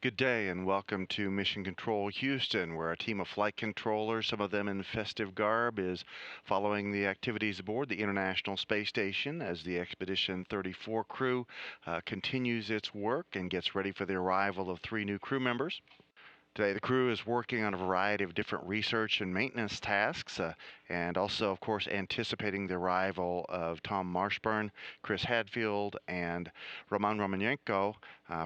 Good day and welcome to Mission Control Houston, where a team of flight controllers, some of them in festive garb, is following the activities aboard the International Space Station as the Expedition 34 crew continues its work and gets ready for the arrival of 3 new crew members. Today, the crew is working on a variety of different research and maintenance tasks, and also, of course, anticipating the arrival of Tom Marshburn, Chris Hadfield, and Roman Romanenko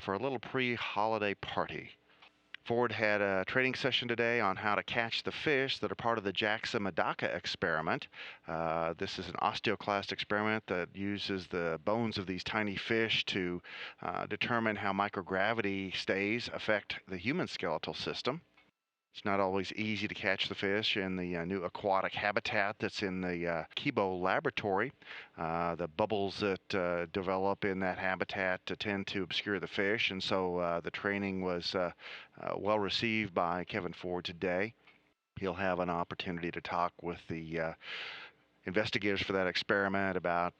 for a little pre-holiday party. Ford had a training session today on how to catch the fish that are part of the JAXA-Medaka experiment. This is an osteoclast experiment that uses the bones of these tiny fish to determine how microgravity stays affect the human skeletal system. It's not always easy to catch the fish in the new aquatic habitat that's in the Kibo laboratory. The bubbles that develop in that habitat tend to obscure the fish, and so the training was well received by Kevin Ford today. He'll have an opportunity to talk with the investigators for that experiment about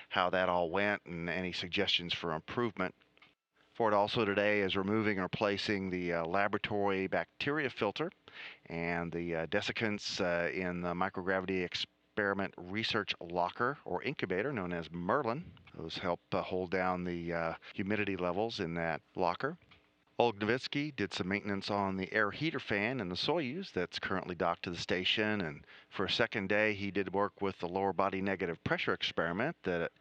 how that all went and any suggestions for improvement. Ford also today is removing and replacing the laboratory bacteria filter and the desiccants in the microgravity experiment research locker or incubator known as Merlin. Those help hold down the humidity levels in that locker. Oleg Novitsky did some maintenance on the air heater fan in the Soyuz that's currently docked to the station, and for a second day he did work with the lower body negative pressure experiment that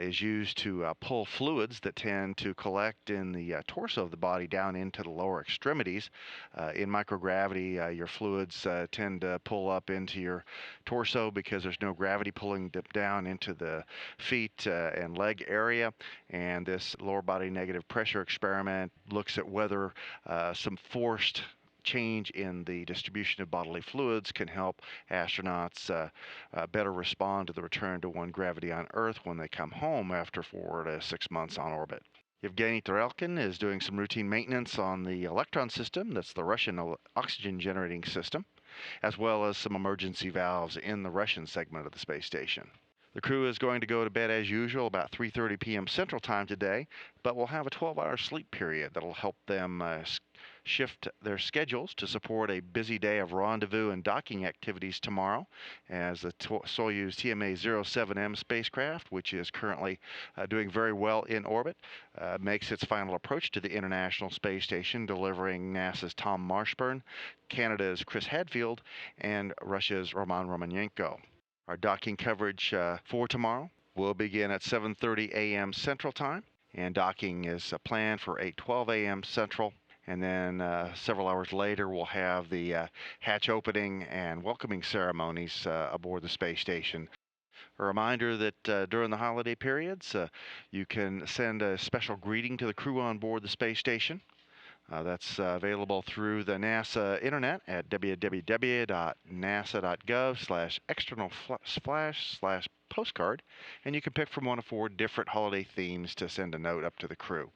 is used to pull fluids that tend to collect in the torso of the body down into the lower extremities. In microgravity, your fluids tend to pull up into your torso because there's no gravity pulling them down into the feet and leg area, and this lower body negative pressure experiment looks at whether some forced change in the distribution of bodily fluids can help astronauts better respond to the return to one gravity on Earth when they come home after 4 to 6 months on orbit. Yevgeny Tarelkin is doing some routine maintenance on the Electron system, that's the Russian oxygen generating system, as well as some emergency valves in the Russian segment of the space station. The crew is going to go to bed as usual about 3:30 p.m. Central Time today, but will have a 12-hour sleep period that'll help them shift their schedules to support a busy day of rendezvous and docking activities tomorrow as the Soyuz TMA-07M spacecraft, which is currently doing very well in orbit, makes its final approach to the International Space Station, delivering NASA's Tom Marshburn, Canada's Chris Hadfield, and Russia's Roman Romanenko. Our docking coverage for tomorrow will begin at 7:30 a.m. Central Time, and docking is planned for 8:12 a.m. Central. And then several hours later, we'll have the hatch opening and welcoming ceremonies aboard the space station. A reminder that during the holiday periods, you can send a special greeting to the crew on board the space station. That's available through the NASA internet at www.nasa.gov/external/postcard, and you can pick from one of 4 different holiday themes to send a note up to the crew.